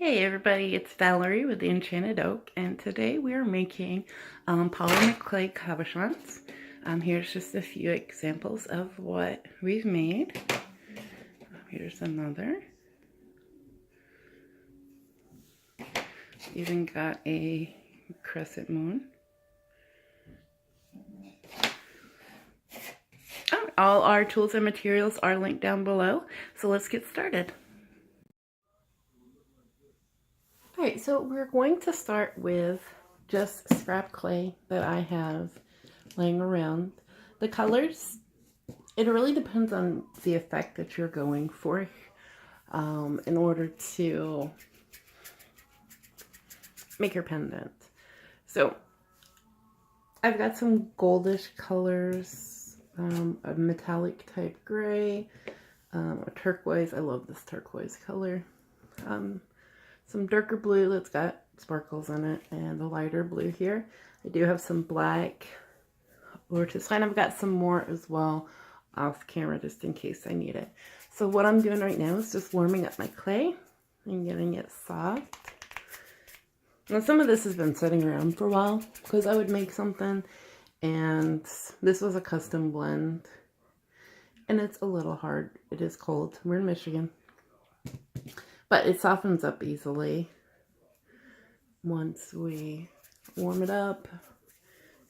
Hey everybody, it's Valerie with the Enchanted Oak, and today we are making polymer clay cabochons. Here's just a few examples of what we've made. Here's another. Even got a crescent moon. All our tools and materials are linked down below, so let's get started. Alright, so we're going to start with just scrap clay that I have laying around. The colors, it really depends on the effect that you're going for in order to make your pendant. So I've got some goldish colors, a metallic type gray, a turquoise. I love this turquoise color. Some darker blue that's got sparkles in it, and a lighter blue here. I do have some black Lotus, and I've got some more as well off camera just in case I need it. So what I'm doing right now is just warming up my clay and getting it soft. Now some of this has been sitting around for a while because I would make something, and this was a custom blend, and it's a little hard. It is cold. We're in Michigan. But it softens up easily once we warm it up,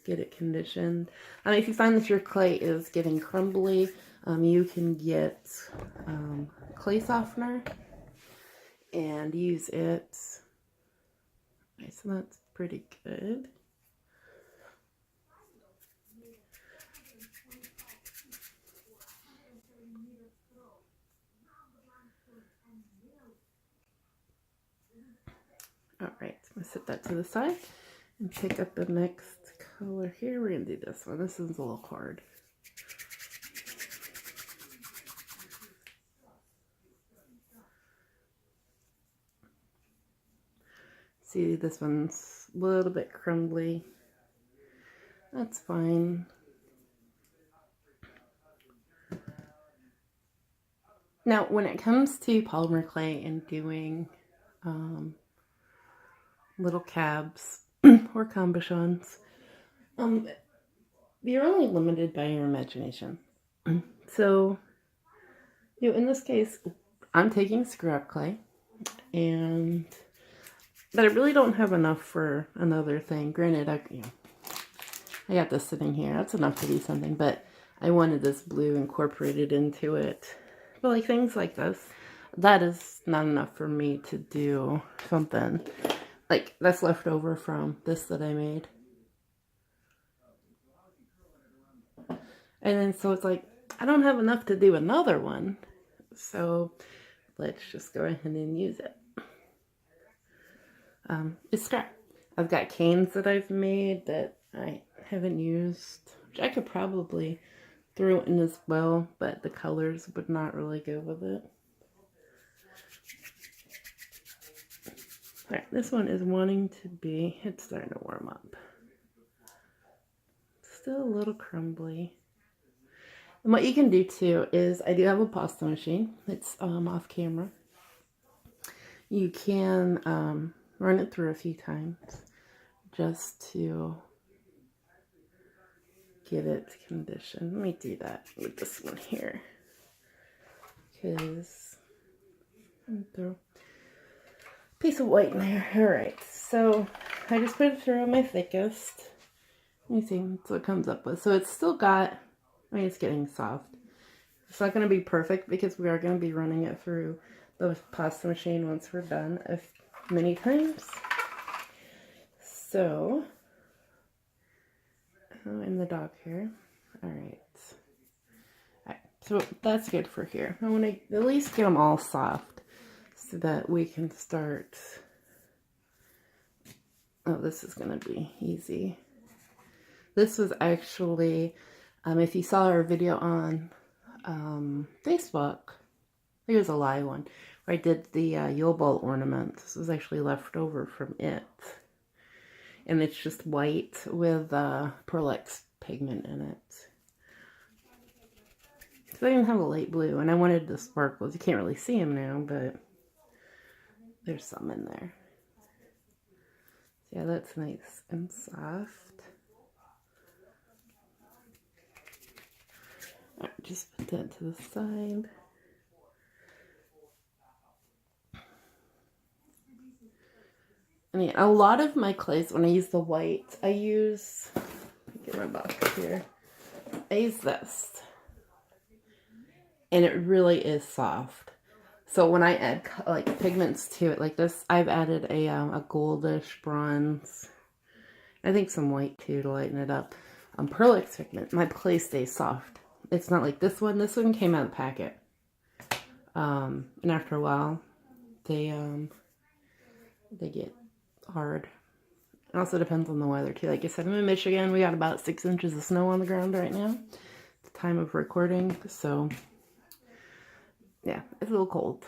get it conditioned. If you find that your clay is getting crumbly, you can get clay softener and use it. Okay, so that's pretty good. Alright, I'm going to set that to the side and pick up the next color here. We're going to do this one. This one's a little hard. See, this one's a little bit crumbly. That's fine. Now, when it comes to polymer clay and doing little cabs or cabochons, you're only limited by your imagination. So, in this case, I'm taking scrap clay, but I really don't have enough for another thing. Granted, I got this sitting here. That's enough to be something, but I wanted this blue incorporated into it. But like things like this, that is not enough for me to do something like that's left over from this that I made. And then so it's like, I don't have enough to do another one. So let's just go ahead and use it. It's scrap. I've got canes that I've made that I haven't used, which I could probably throw in as well, but the colors would not really go with it. Alright, this one is wanting to be, it's starting to warm up. Still a little crumbly. And what you can do too is, I do have a pasta machine. It's off camera. You can run it through a few times just to get it conditioned. Let me do that with this one here, because I'm through a piece of white in there. Alright, so I just put it through my thickest. Let me see what it comes up with. So it's still got, it's getting soft. It's not going to be perfect because we are going to be running it through the pasta machine once we're done many times. So, in the dog hair. Alright. So that's good for here. I want to at least get them all soft so that we can start. Oh, this is going to be easy. This was actually, if you saw our video on Facebook, I think it was a live one, where I did the Yule Ball ornament. This was actually left over from it. And it's just white with pearlex pigment in it. So I even have a light blue, and I wanted the sparkles. You can't really see them now, but There's some in there. Yeah, that's nice and soft. All right, just put that to the side. I mean, a lot of my clays, when I use the white, I use, get my box here, I use this. And it really is soft. So when I add like pigments to it like this, I've added a goldish bronze, I think some white too to lighten it up. Pearlix pigment, my clay stays soft. It's not like this one. This one came out of the packet. And after a while, they get hard. It also depends on the weather too. Like I said, I'm in Michigan. We got about 6 inches of snow on the ground right now. At the time of recording, so yeah, it's a little cold.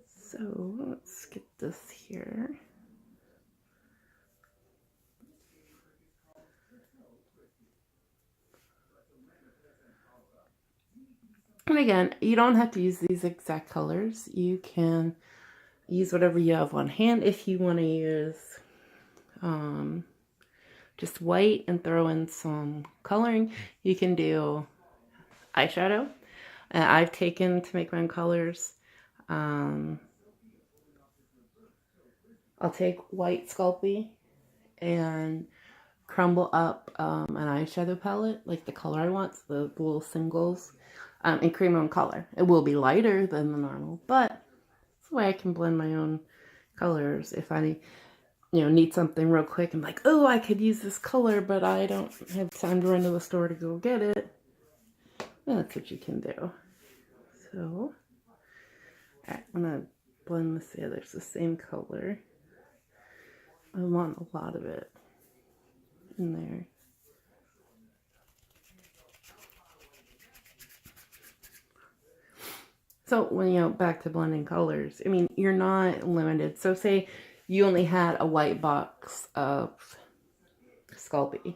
So let's get this here. And again, you don't have to use these exact colors. You can use whatever you have on hand. If you want to use just white and throw in some coloring, you can do eyeshadow. I've taken to make my own colors. I'll take white Sculpey and crumble up an eyeshadow palette, like the color I want, so the little singles, and create my own color. It will be lighter than the normal, but it's the way I can blend my own colors. If I need something real quick, I'm like, oh, I could use this color, but I don't have time to run to the store to go get it. That's what you can do. So, alright, I'm gonna blend this together. It's the same color. I want a lot of it in there. So when back to blending colors, I mean, you're not limited. So say you only had a white box of Sculpey.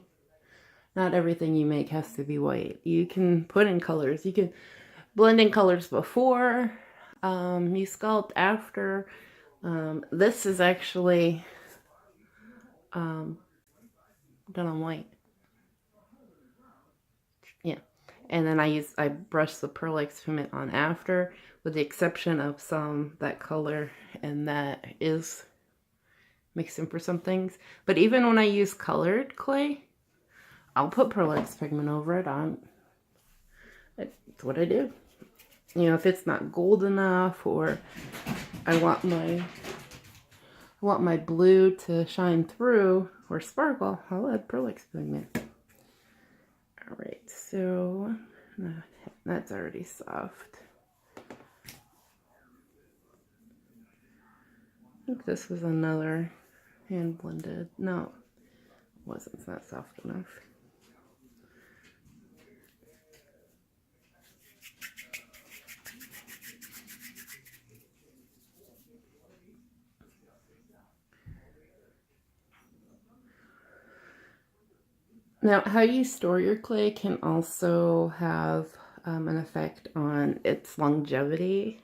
Not everything you make has to be white. You can put in colors. You can blend in colors before you sculpt, after. This is actually done on white. Yeah. And then I brush the Pearlix pigment on after, with the exception of some that color, and that is mixed in for some things. But even when I use colored clay, I'll put Pearlix pigment over it. It's what I do. If it's not gold enough, or I want my blue to shine through or sparkle, I'll add Pearlix pigment. Alright, so that's already soft. I think this was another hand blended. No, it wasn't. It's not soft enough. Now, how you store your clay can also have an effect on its longevity.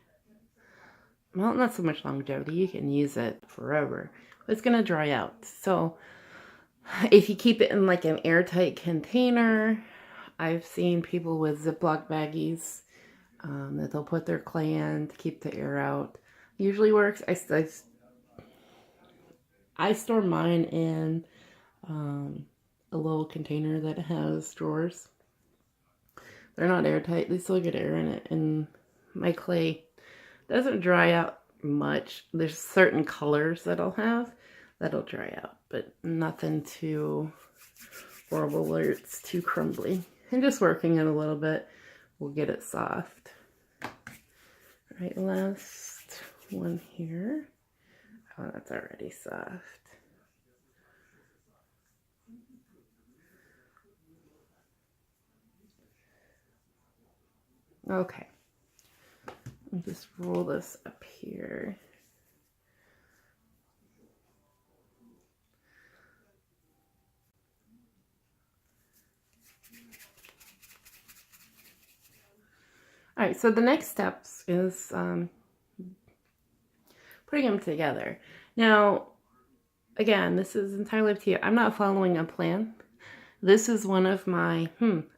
Well, not so much longevity. You can use it forever, but it's going to dry out. So if you keep it in like an airtight container, I've seen people with Ziploc baggies that they'll put their clay in to keep the air out. Usually works. I store mine in a little container that has drawers. They're not airtight. They still get air in it. And my clay doesn't dry out much. There's certain colors that I'll have that'll dry out, but nothing too horrible where it's too crumbly. And just working it a little bit will get it soft. All right, last one here. Oh, that's already soft. Okay, I'll just roll this up here. All right, so the next steps is putting them together. Now, again, this is entirely up to you. I'm not following a plan. This is one of my,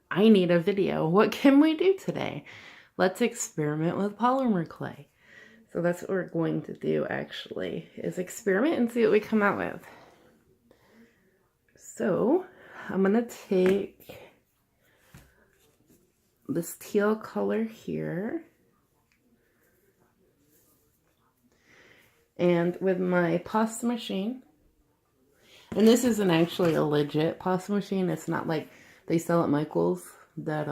I need a video. What can we do today? Let's experiment with polymer clay. So that's what we're going to do, actually, is experiment and see what we come out with. So I'm going to take this teal color here, and with my pasta machine, and this isn't actually a legit pasta machine, it's not like they sell at Michael's that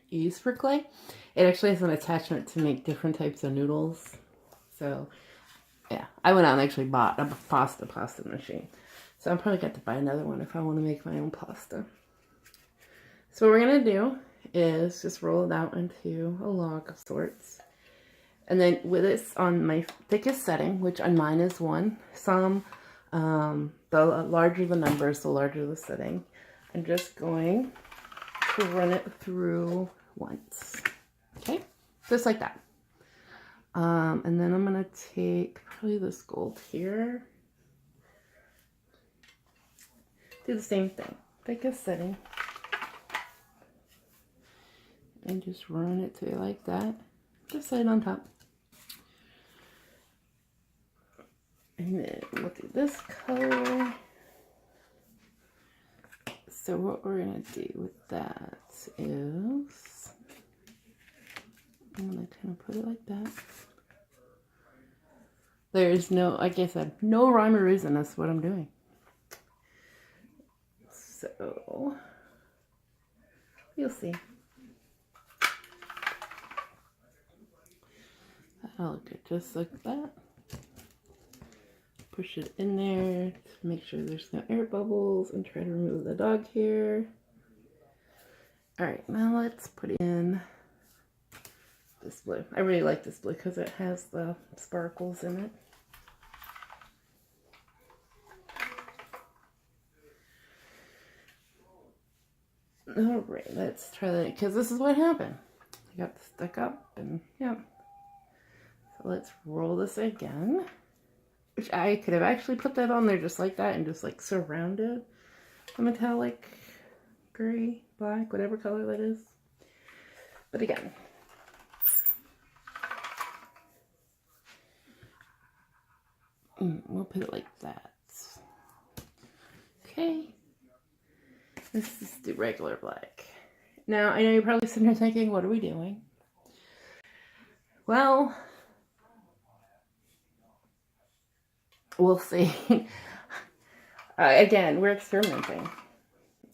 use for clay. It actually has an attachment to make different types of noodles. So yeah, I went out and actually bought a pasta machine. So I'm probably got to buy another one if I want to make my own pasta. So what we're going to do is just roll it out into a log of sorts. And then with this on my thickest setting, which on mine is 1, the larger the numbers, the larger the setting, I'm just going to run it through once. Okay, just like that. And then I'm going to take probably this gold here. Do the same thing, thickest setting. And just run it through like that. Just set it on top. And then we'll do this color. So what we're going to do with that is, I'm going to kind of put it like that. There's no, like I said, no rhyme or reason. That's what I'm doing. So, you'll see. That'll look good just like that. Push it in there to make sure there's no air bubbles and try to remove the dog hair. Alright, now let's put in this blue. I really like this blue because it has the sparkles in it. Alright, let's try that because this is what happened. I got stuck up and yeah. So let's roll this again. Which I could have actually put that on there just like that and just like surrounded the metallic gray, black, whatever color that is. But again, we'll put it like that. Okay. Let's just do regular black. Now, I know you're probably sitting here thinking, what are we doing? Well, we'll see. Again, we're experimenting.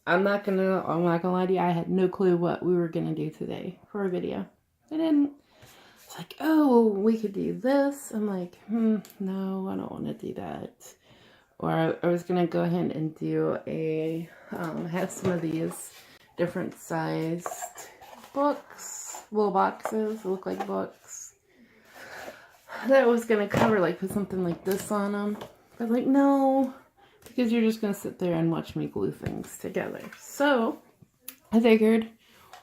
I'm not gonna lie to you, I had no clue what we were gonna do today for a video. I didn't. It's like, oh, we could do this. I'm like, no, I don't want to do that. Or I was gonna go ahead and do a, have some of these different sized books, little boxes, look like books. That was gonna cover, like, put something like this on them. But like, no, because you're just gonna sit there and watch me glue things together. So I figured,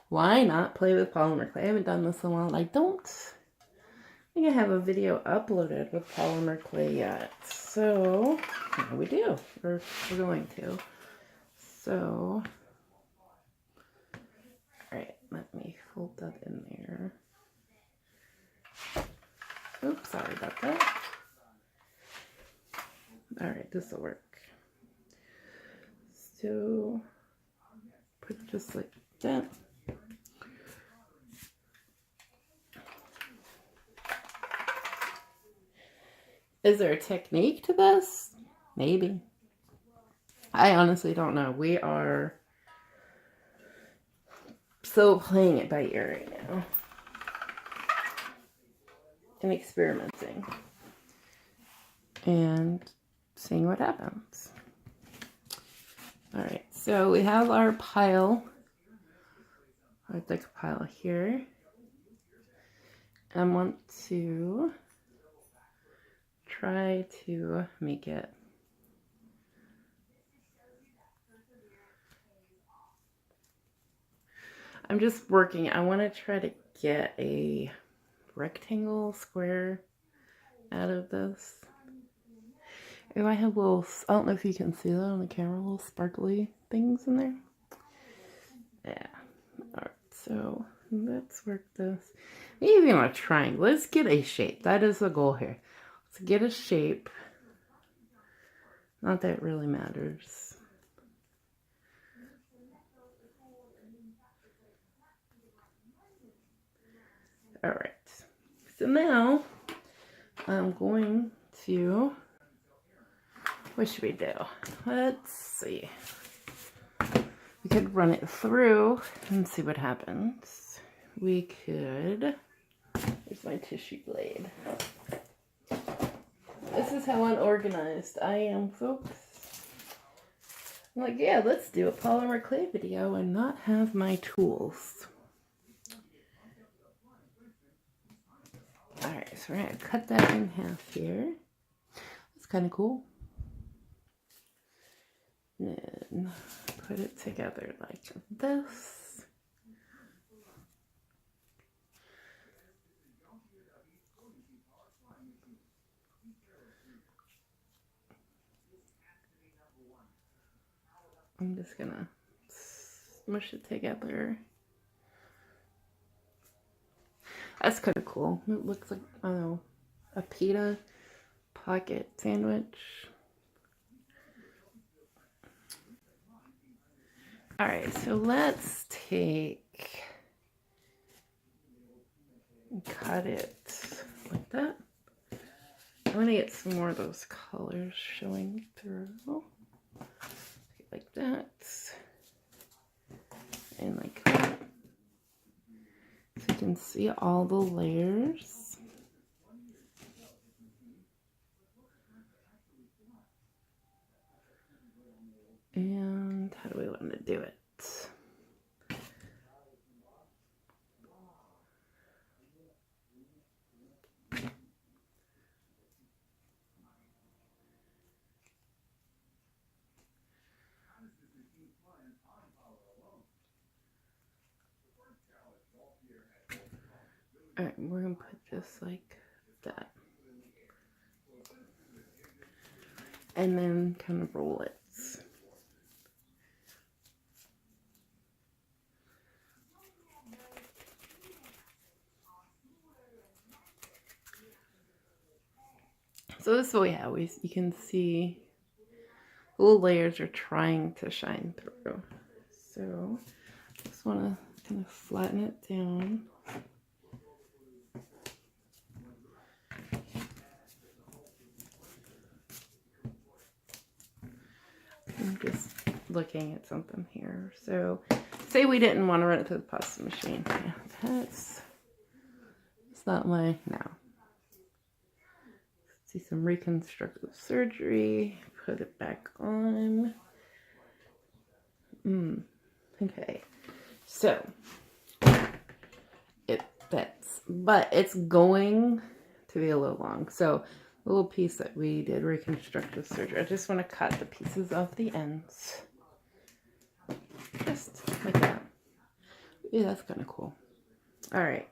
why not play with polymer clay? I haven't done this in a while. I don't think I have a video uploaded with polymer clay yet. So now we do. We're going to. So, alright, let me fold that in there. Oops, sorry about that. Alright, this will work. So, put it just like that. Is there a technique to this? Maybe. I honestly don't know. We are so playing it by ear right now. And experimenting. And seeing what happens. Alright, so we have our pile. Our thick pile here. I want to try to make it I'm just working. I want to try to get a rectangle, square out of this. And I have little, I don't know if you can see that on the camera, little sparkly things in there. Yeah. Alright, so let's work this. Maybe on a triangle. Let's get a shape. That is the goal here. Let's get a shape. Not that it really matters. Alright. So now I'm going to, what should we do? Let's see. We could run it through and see what happens. We could, here's my tissue blade. This is how unorganized I am, folks. I'm like, yeah, let's do a polymer clay video and not have my tools. Alright, so we're going to cut that in half here. That's kind of cool. And then put it together like this. I'm just gonna smush it together. That's kind of cool. It looks like, I don't know, a pita pocket sandwich. Alright, so let's take and cut it like that. I'm gonna get some more of those colors showing through. Like that. And like that. So you can see all the layers. And how do we want to do it? Alright, we're going to put this like that. And then kind of roll it. So this way, yeah, you can see the little layers are trying to shine through. So just want to kind of flatten it down. I'm just looking at something here. So say we didn't want to run it through the pasta machine. Yeah, it's not my, no. See some reconstructive surgery. Put it back on. Okay. So it fits, but it's going to be a little long. So the little piece that we did reconstructive surgery, I just want to cut the pieces off the ends. Just like that. Yeah, that's kind of cool. All right.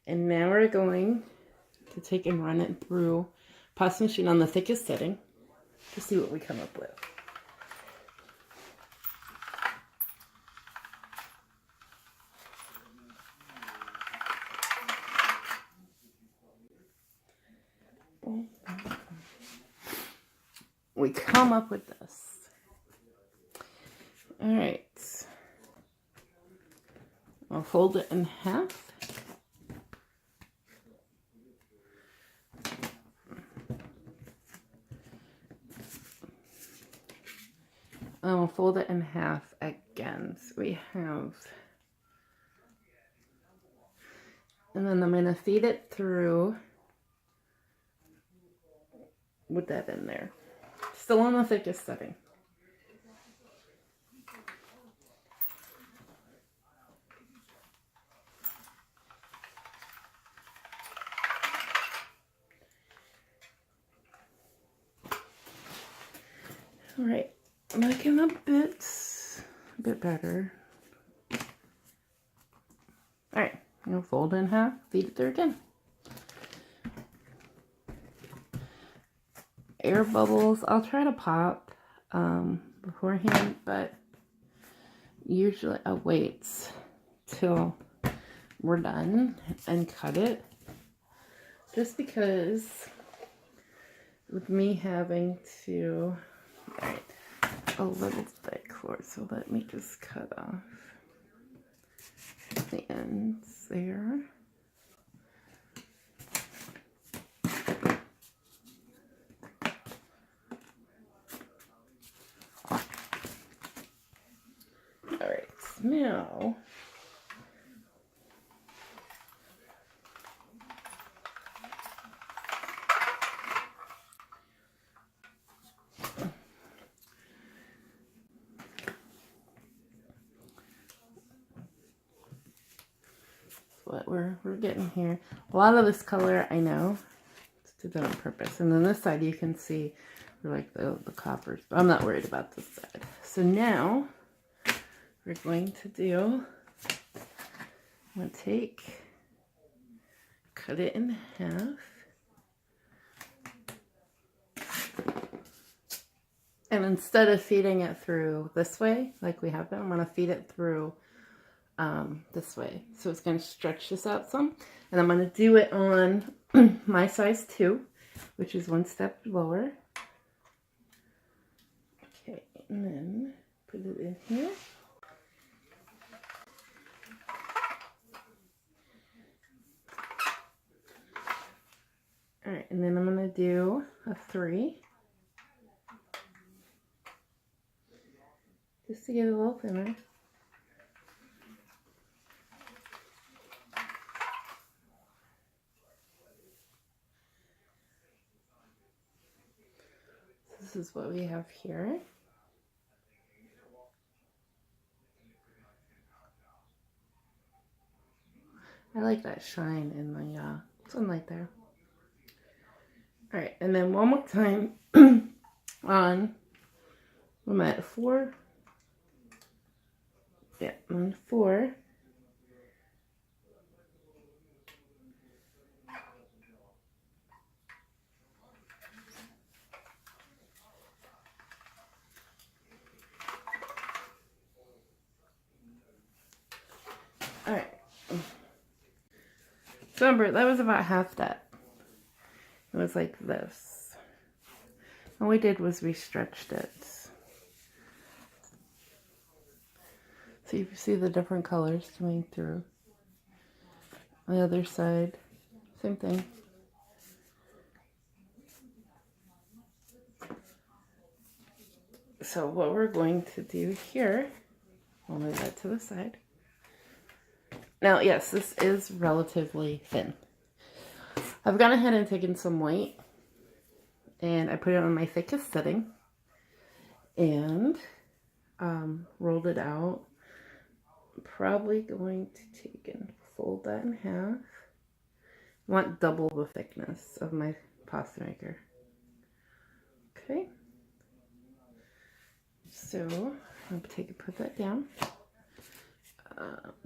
And now we're going to take and run it through pasta machine on the thickest setting to see what we come up with. We come up with this. All right. I'll fold it in half. I'll fold it in half again. So we have, and then I'm going to feed it through with that in there. Still on the thickest setting. All right, making a bit better. All right, I'm gonna fold it in half, feed it through again. air bubbles. I'll try to pop beforehand, but usually I'll wait till we're done and cut it, just because with me having to, all right, a little thick for it, so let me just cut off the ends there. All right, now what we're getting here. A lot of this color, I know, it's done on purpose. And then this side you can see like the coppers, but I'm not worried about this side. So now we're going to do, I'm going to cut it in half. And instead of feeding it through this way, like we have been, I'm going to feed it through this way. So it's going to stretch this out some. And I'm going to do it on my size 2, which is 1 step lower. Okay, and then put it in here. All right, and then I'm going to do a 3. Just to get it a little thinner. This is what we have here. I like that shine in the sunlight there. All right, and then one more time on, I'm at 4. Yeah, on 4. All right. So remember, that was about half that. It was like this. All we did was we stretched it. So you see the different colors coming through. On the other side, same thing. So what we're going to do here, I'll move that to the side. Now, yes, this is relatively thin. I've gone ahead and taken some white and I put it on my thickest setting and rolled it out. I'm probably going to take and fold that in half. I want double the thickness of my pasta maker. Okay. So I'm going to put that down.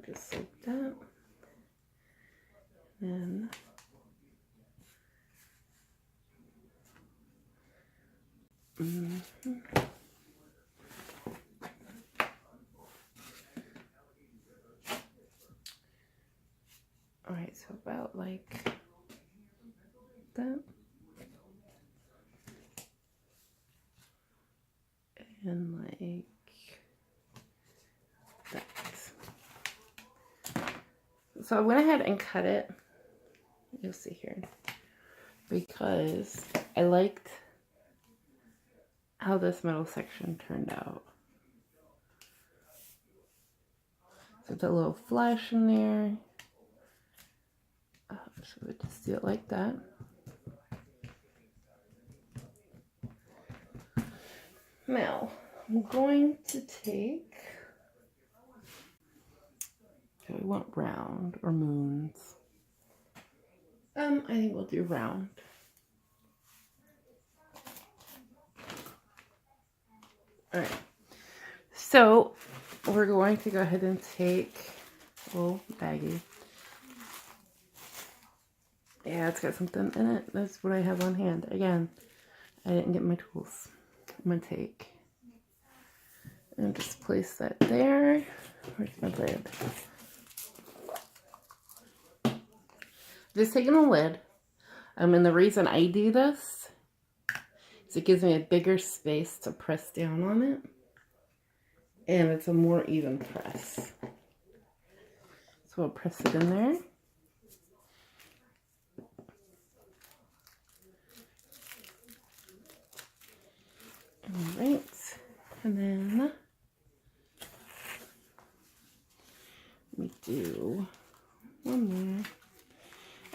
Just like that. And all right, so about like that. And like that. So I went ahead and cut it. You'll see here. Because I liked how this middle section turned out. So it's a little flash in there. So we just do it like that. Now, I'm going to take, do we want round or moons? I think we'll do round. All right. So we're going to go ahead and take a little baggie. Yeah, it's got something in it. That's what I have on hand. Again, I didn't get my tools. I'm going to take and just place that there. Where's my lid? Just taking a lid. And the reason I do this is it gives me a bigger space to press down on it. And it's a more even press. So I'll press it in there. Alright. And then we do one more.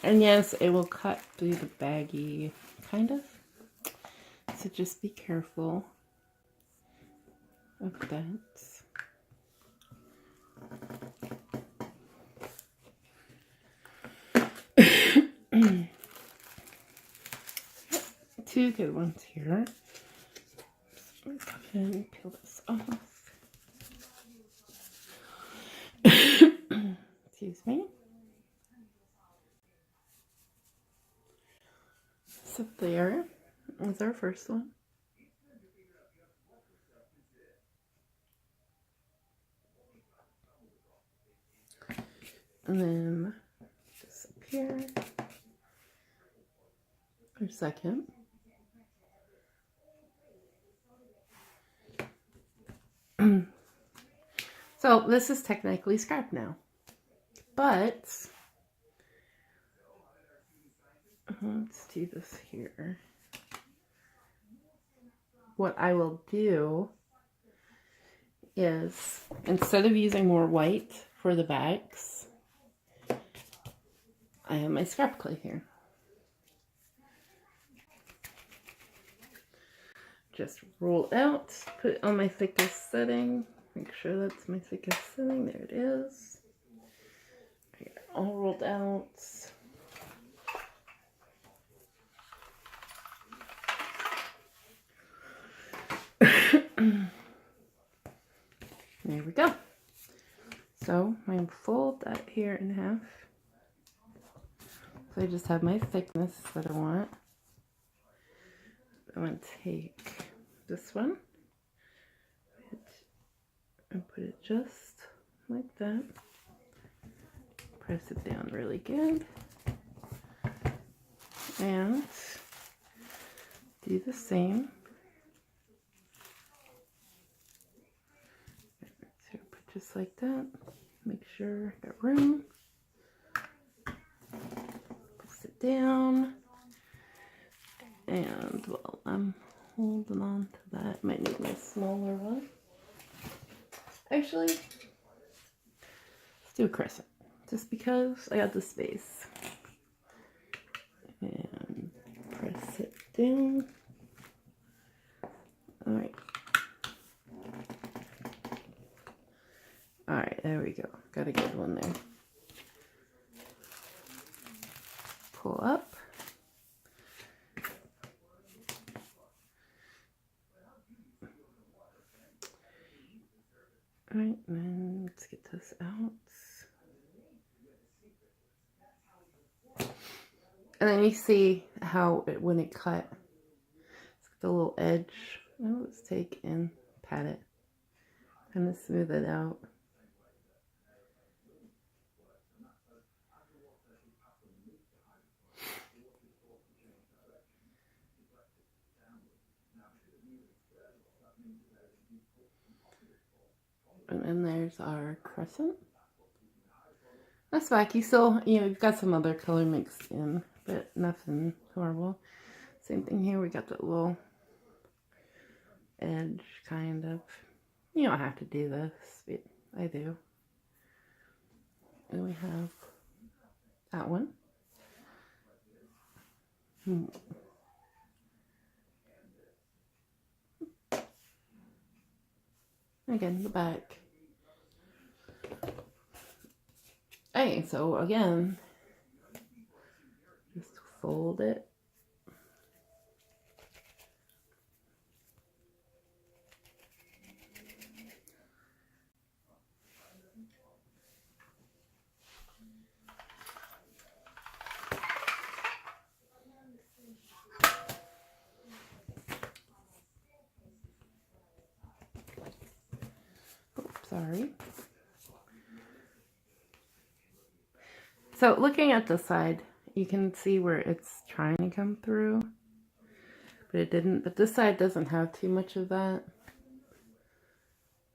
And yes, it will cut through the baggy, kind of. So just be careful of that. Two good ones here. Just go ahead and peel this off. Excuse me. So there is our first one. And then just up here, our second. So this is technically scrap now, but let's do this here. What I will do is, instead of using more white for the backs, I have my scrap clay here. Just roll out, put it on my thickest setting. Make sure that's my thickest setting. There it is. Here, all rolled out. There we go. So I'm going to fold that here in half. So I just have my thickness that I want. I'm going to take this one and put it just like that. Press it down really good. And do the same. So put just like that. Make sure I got room. Press it down. And while I'm holding on to that, might need my smaller one. Actually, let's do a crescent, just because I got the space. And press it down. Alright. Alright, there we go. Got a good one there. Pull up. Alright, and then let's get this out. And then you see how when it cut, it's got the little edge. Now let's take and pat it. Kind of smooth it out. And then there's our crescent. That's back. You still, you've got some other color mixed in, but nothing horrible. Same thing here. We got that little edge, kind of. You don't have to do this, but I do. And we have that one. Again, the back. Hey, so again, just fold it. sorry. So looking at the side, you can see where it's trying to come through, but it didn't. But this side doesn't have too much of that.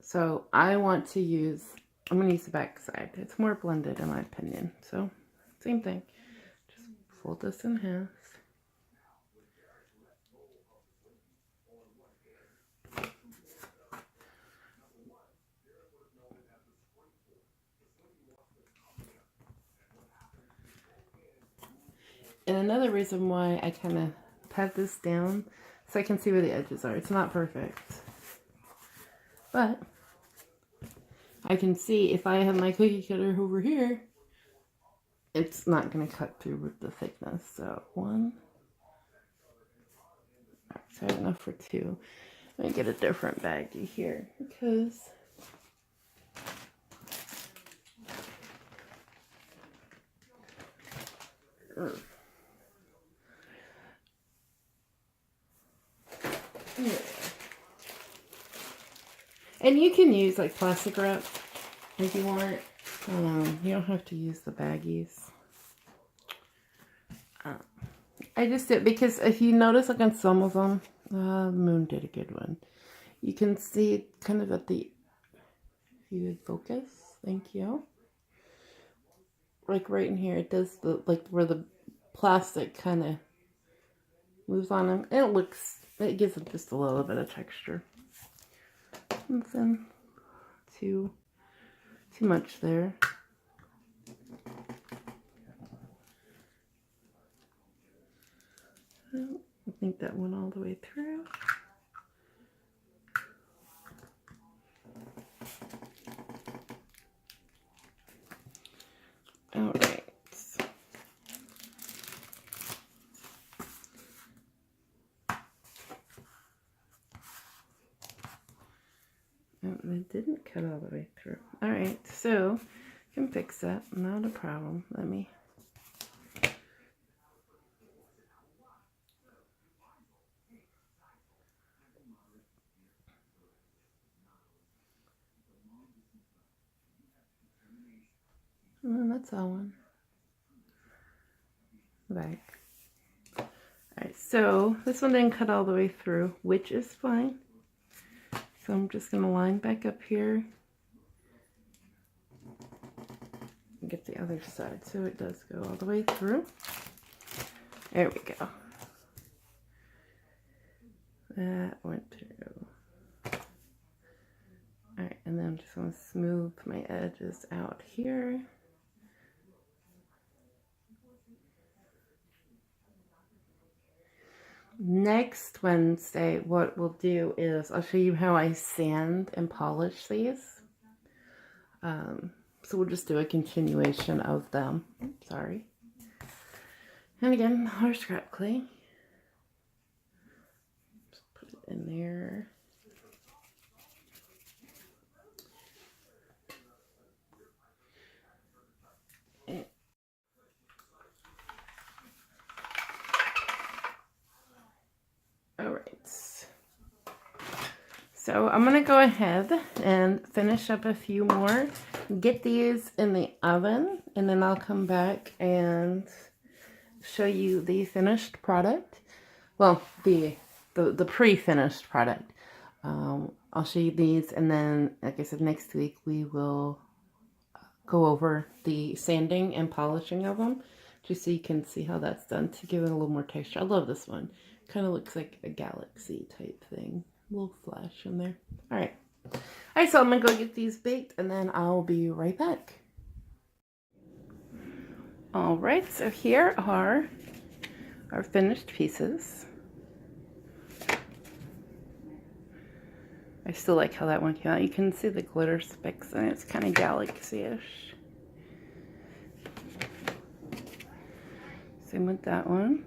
So I'm going to use the back side. It's more blended in my opinion. So same thing. Just fold this in half. And another reason why I kind of pat this down, so I can see where the edges are. It's not perfect, but I can see if I have my cookie cutter over here, it's not going to cut through with the thickness. So one, so I have enough for two. Let me get a different baggie here because yeah. And you can use like plastic wrap if you want. You don't have to use the baggies. I just did because if you notice, like on some of them, Moon did a good one. You can see kind of at the, if you would focus, thank you. Like right in here, it does the, like where the plastic kind of moves on them. And it gives it just a little bit of texture. Nothing too much there. I think that went all the way through. All right. It didn't cut all the way through. All right, so I can fix that. Not a problem. Let me. And that's all one. Back. All right, so this one didn't cut all the way through, which is fine. So I'm just going to line back up here and get the other side so it does go all the way through. There we go. That went through. Alright, and then I'm just going to smooth my edges out here. Next Wednesday, what we'll do is I'll show you how I sand and polish these. So we'll just do a continuation of them. Sorry. And again, our scrap clay. Just put it in there. So I'm going to go ahead and finish up a few more, get these in the oven, and then I'll come back and show you the finished product. Well, the pre-finished product. I'll show you these, and then, like I said, next week we will go over the sanding and polishing of them, just so you can see how that's done to give it a little more texture. I love this one. Kind of looks like a galaxy type thing. A little flash in there. All right. All right, so I'm going to go get these baked, and then I'll be right back. All right, so here are our finished pieces. I still like how that one came out. You can see the glitter specks in it. It's kind of galaxy-ish. Same with that one.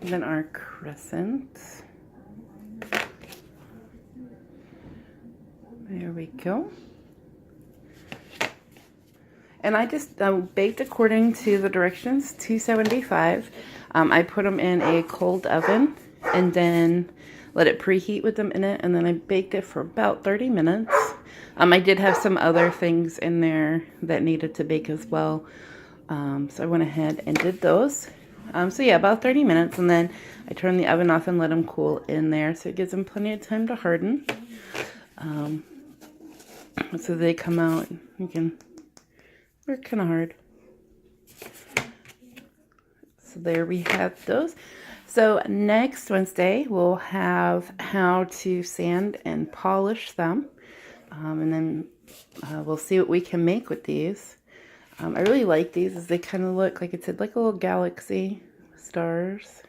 And then our crescent. There we go. And I just baked according to the directions, 275. I put them in a cold oven and then let it preheat with them in it. And then I baked it for about 30 minutes. I did have some other things in there that needed to bake as well. So I went ahead and did those. So yeah, about 30 minutes, and then I turned the oven off and let them cool in there, so it gives them plenty of time to harden. So they come out, they're kind of hard. So there we have those. So next Wednesday, we'll have how to sand and polish them. And then we'll see what we can make with these. I really like these as they kind of look, like I said, like a little galaxy, stars.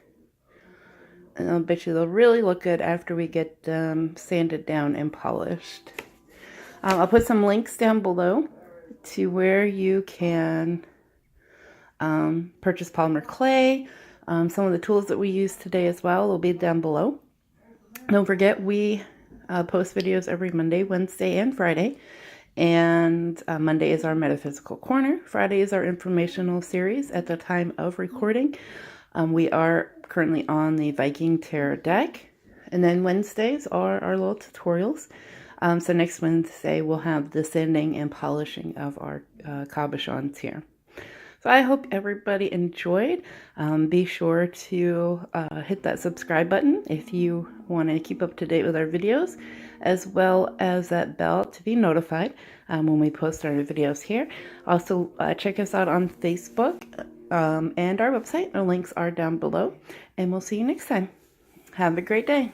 And I'll bet you they'll really look good after we get them sanded down and polished. I'll put some links down below to where you can purchase polymer clay. Some of the tools that we use today as well will be down below. Don't forget, we post videos every Monday, Wednesday, and Friday. And Monday is our Metaphysical Corner. Friday is our informational series at the time of recording. We are currently on the Viking Tarot deck. And then Wednesdays are our little tutorials. So next Wednesday we'll have the sanding and polishing of our cabochons here. So I hope everybody enjoyed. Be sure to hit that subscribe button if you want to keep up to date with our videos, as well as that bell to be notified when we post our videos here. Also, check us out on Facebook and our website. Our links are down below, and we'll see you next time. Have a great day.